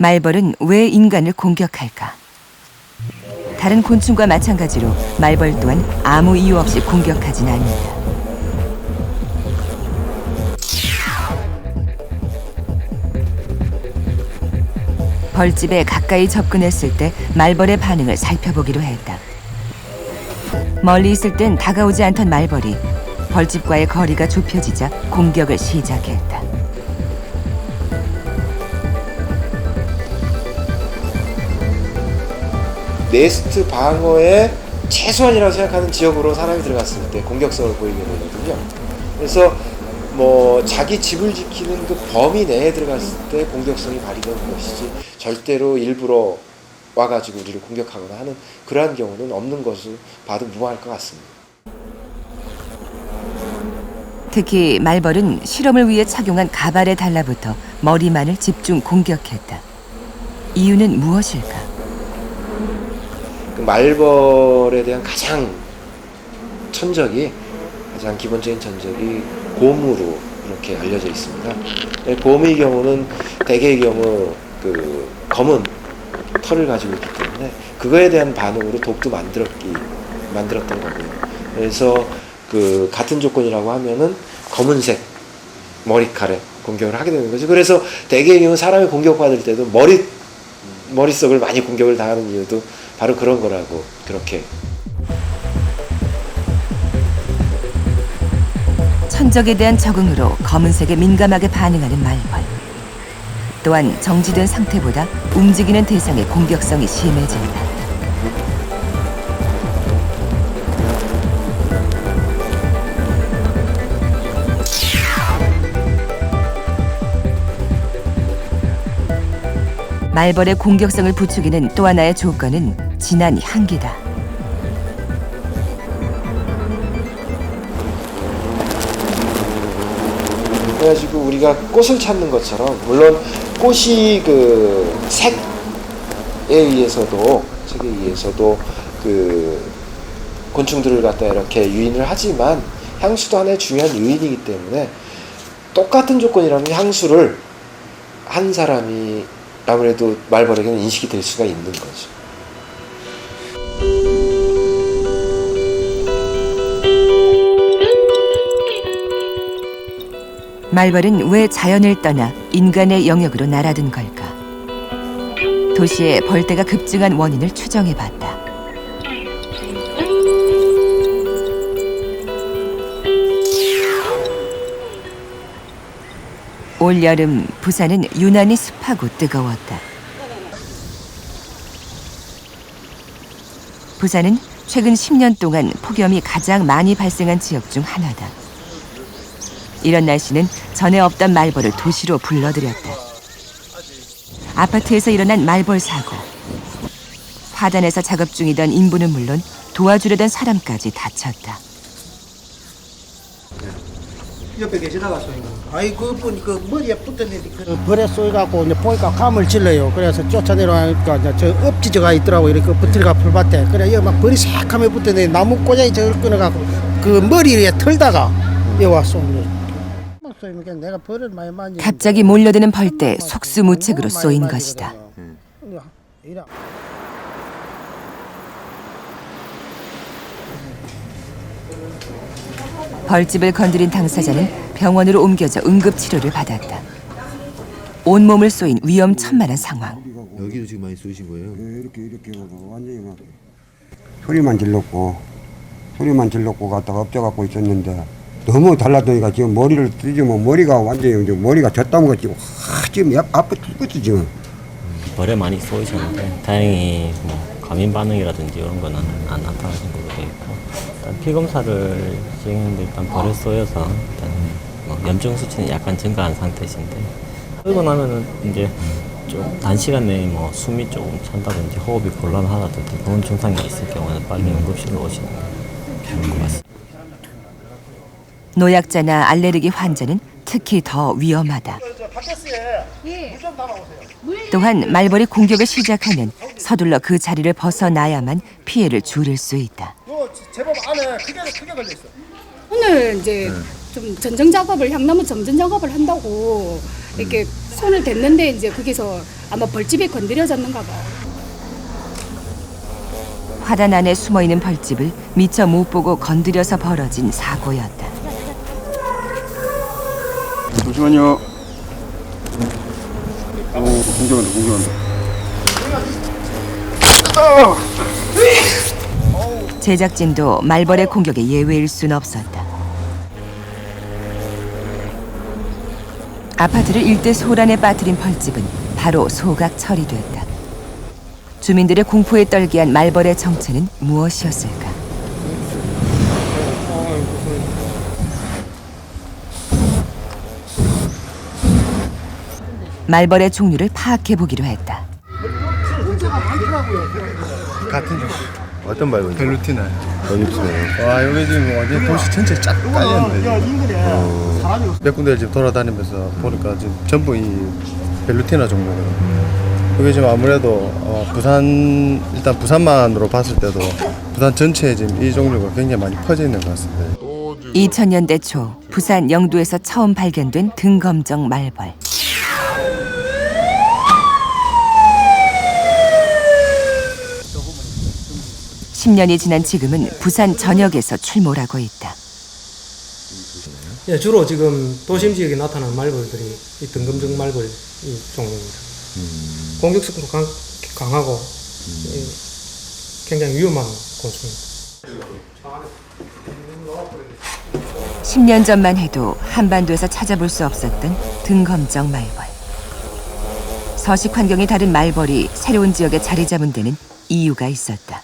말벌은 왜 인간을 공격할까? 다른 곤충과 마찬가지로 말벌 또한 아무 이유 없이 공격하진 않는다. 벌집에 가까이 접근했을 때 말벌의 반응을 살펴보기로 했다. 멀리 있을 땐 다가오지 않던 말벌이 벌집과의 거리가 좁혀지자 공격을 시작했다. 네스트 방어의 최소한이라고 생각하는 지역으로 사람이 들어갔을 때 공격성을 보이게 되거든요. 그래서 뭐 자기 집을 지키는 그 범위 내에 들어갔을 때 공격성이 발휘되는 것이지 절대로 일부러 와가지고 우리를 공격하거나 하는 그러한 경우는 없는 것을 봐도 무방할 것 같습니다. 특히 말벌은 실험을 위해 착용한 가발에 달라붙어 머리만을 집중 공격했다. 이유는 무엇일까? 그 말벌에 대한 가장 기본적인 천적이 곰으로 이렇게 알려져 있습니다. 곰의 경우는 대개의 경우 그 검은 털을 가지고 있기 때문에 그거에 대한 반응으로 독도 만들었던 거고요. 그래서 그 같은 조건이라고 하면은 검은색 머리칼에 공격을 하게 되는 거죠. 그래서 대개의 경우 사람이 공격받을 때도 머릿속을 많이 공격을 당하는 이유도 바로 그런 거라고 그렇게. 천적에 대한 적응으로 검은색에 민감하게 반응하는 말벌. 또한 정지된 상태보다 움직이는 대상의 공격성이 심해진다. 말벌의 공격성을 부추기는 또 하나의 조건은 진한 향기다. 그래가지고 우리가 꽃을 찾는 것처럼 물론 꽃이 그 색에 의해서도 그 곤충들을 갖다 이렇게 유인을 하지만 향수도 하나의 중요한 요인이기 때문에 똑같은 조건이라면 향수를 한 사람이 아무래도 말벌에게는 인식이 될 수가 있는 거죠. 말벌은 왜 자연을 떠나 인간의 영역으로 날아든 걸까? 도시의 벌떼가 급증한 원인을 추정해봤다. 올여름 부산은 유난히 습하고 뜨거웠다. 부산은 최근 10년 동안 폭염이 가장 많이 발생한 지역 중 하나다. 이런 날씨는 전에 없던 말벌을 도시로 불러들였다. 아파트에서 일어난 말벌 사고. 화단에서 작업 중이던 인부는 물론 도와주려던 사람까지 다쳤다. 옆에 계시다가 쏘인 거. 아이 그분 그 머리에 붙었는데 그 벌에 쏘여갖고 이제 보니까 감을 찔러요. 그래서 쫓아내려가니까 이제 저 엎지저가 있더라고. 이렇게 붙들가 풀밭에. 그래 여기 막 벌이 새카매 붙었는데 나무 꼬장이 저걸 끊어갖고 그 머리 위에 털다가 여기 와 쏘는 거예요. 내가 벌을 많이 만지는데 갑자기 몰려드는 벌떼 속수무책으로 쏘인 것이다. 벌집을 건드린 당사자는 병원으로 옮겨져 응급치료를 받았다. 온몸을 쏘인 위험천만한 상황. 여기도 지금 많이 쏘이신 거예요? 네, 이렇게 완전히 막 소리만 질렀고 갔다가 엎져갖고 있었는데 너무 달라더니까 지금 머리를 뜯으면 머리가 완전히 머리가 젖담은 거 지금 지금 앞에 죽겠지 지금. 벌에 많이 쏘이셨는데 다행히 뭐 과민 반응이라든지 이런 거는 안 나타나신 걸로 되어 있고 일단 피 검사를 진행했는데 일단 벌에 쏘여서 일단 뭐 염증 수치는 약간 증가한 상태신데 그러고 나면은 이제 좀 단시간 내에 뭐 숨이 조금 찬다든지 호흡이 곤란하다든지 그런 증상이 있을 경우는 빨리 응급실로 오시는 게 좋을 것 같습니다. 노약자나 알레르기 환자는 특히 더 위험하다. 또한 말벌이 공격을 시작하면 서둘러 그 자리를 벗어나야만 피해를 줄일 수 있다. 제법 안에 크게 걸려 있어. 오늘 이제 좀 전정 작업을 향나무 점전 작업을 한다고 이렇게 손을 댔는데 이제 거기서 아마 벌집이 건드려졌는가 봐요. 화단 안에 숨어있는 벌집을 미처 못 보고 건드려서 벌어진 사고였다. 잠시만요. 공격한다. 제작진도 말벌의 공격에 예외일 순 없었다. 아파트를 일대 소란에 빠뜨린 벌집은 바로 소각 처리됐다. 주민들의 공포에 떨게 한 말벌의 정체는 무엇이었을까? 말벌의 종류를 파악해 보기로 했다. 같은 어떤 말벌? 벨루티나. 벨루티나요? 와 여기 지금 완전 도시 전체 쫙 깔렸는데 몇 군데를 지금 돌아다니면서 보니까 지금 전부 이 벨루티나 종류거든요. 그게 지금 아무래도 일단 부산만으로 봤을 때도 부산 전체에 지금 이 종류가 굉장히 많이 퍼져 있는 것 같습니다. 2000년대 초 부산 영도에서 처음 발견된 등검정 말벌. 10년이 지난 지금은 부산 전역에서 출몰하고 있다. 예, 주로 지금 도심 지역에 나타나는 말벌들이 이 등검정 말벌 이 종류입니다. 공격성도 강하고 굉장히 위험한 곤충입니다. 10년 전만 해도 한반도에서 찾아볼 수 없었던 등검정 말벌. 서식 환경이 다른 말벌이 새로운 지역에 자리 잡은 데는 이유가 있었다.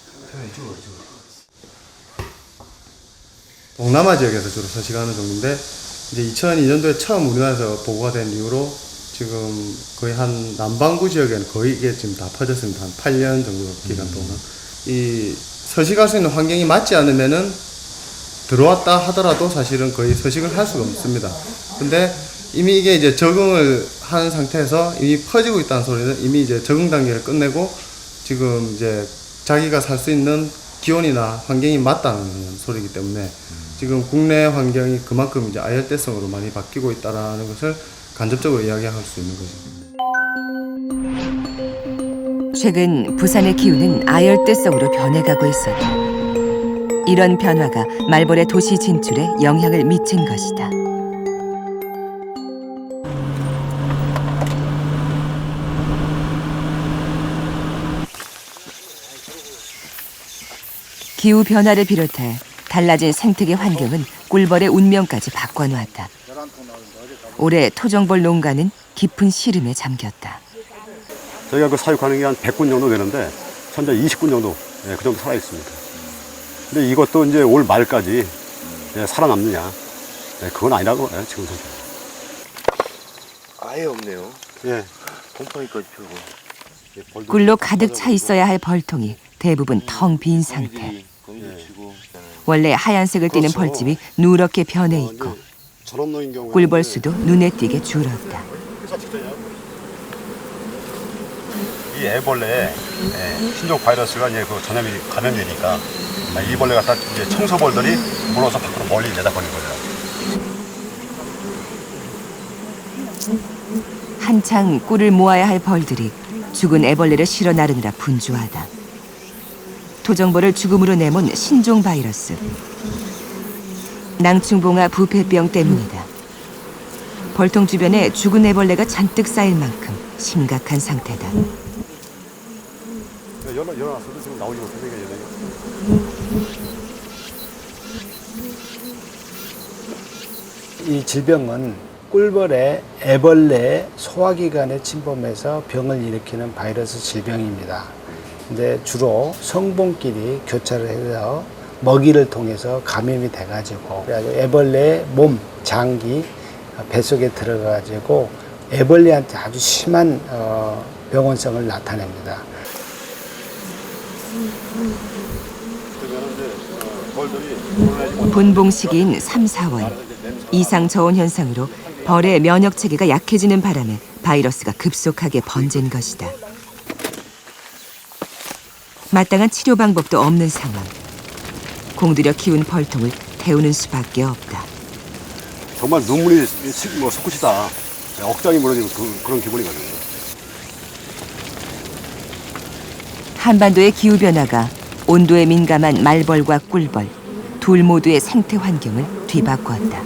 동남아 지역에서 주로 서식하는 종류인데 이제 2002년도에 처음 우리나라에서 보고가 된 이후로 지금 거의 한 남반구 지역에는 거의 이게 지금 다 퍼졌습니다. 한 8년 정도 기간 동안. 이 서식할 수 있는 환경이 맞지 않으면은 들어왔다 하더라도 사실은 거의 서식을 할 수가 없습니다. 근데 이미 이게 이제 적응을 한 상태에서 이미 퍼지고 있다는 소리는 이미 이제 적응 단계를 끝내고 지금 이제 자기가 살 수 있는 기온이나 환경이 맞다는 소리이기 때문에 지금 국내 환경이 그만큼 이제 아열대성으로 많이 바뀌고 있다라는 것을 간접적으로 이야기할 수 있는 거죠. 최근 부산의 기후는 아열대성으로 변해가고 있었다. 이런 변화가 말벌의 도시 진출에 영향을 미친 것이다. 기후 변화를 비롯해 달라진 생태계 환경은 꿀벌의 운명까지 바꿔놓았다. 올해 토종벌 농가는 깊은 시름에 잠겼다. 저희가 그 사육하는 게 한 100군 정도 되는데 현재 20군 정도 그 정도 살아 있습니다. 근데 이것도 이제 올 말까지 살아남느냐 그건 아니라고 봐요 지금 상태. 아예 없네요. 예. 곰팡이까지 펴고. 꿀로 가득 차 있어야 할 벌통이 대부분 텅 빈 상태. 원래 하얀색을 띠는 벌집이 누렇게 변해 있고 저런 놈인 경우는 꿀벌 수도 눈에 띄게 줄었다. 이 애벌레에 신종 바이러스가 이제 그 전염이 감염되니까 이 벌레 갖다 이제 청소벌들이 물어서 밖으로 멀리 내다버린 거예요. 한창 꿀을 모아야 할 벌들이 죽은 애벌레를 실어 나르느라 분주하다. 토종벌을 죽음으로 내몬 신종 바이러스. 낭충봉화 부패병 때문이다. 벌통 주변에 죽은 애벌레가 잔뜩 쌓일 만큼 심각한 상태다. 열어놨어도 지금 나오지 못해서 이게 이 질병은 꿀벌의 애벌레 소화기관에 침범해서 병을 일으키는 바이러스 질병입니다. 근데 주로 성분끼리 교차를 해서 먹이를 통해서 감염이 돼가지고 애벌레의 몸, 장기, 뱃속에 들어가가지고 애벌레한테 아주 심한 병원성을 나타냅니다. 분봉 시기인 3, 4월 이상 저온 현상으로 벌의 면역 체계가 약해지는 바람에 바이러스가 급속하게 번진 것이다. 마땅한 치료 방법도 없는 상황. 공들여 키운 벌통을 태우는 수밖에 없다. 정말 눈물이 솟구치다 억장이 무너지는 그런 기분이거든요. 한반도의 기후변화가 온도에 민감한 말벌과 꿀벌 둘 모두의 생태 환경을 뒤바꾸었다.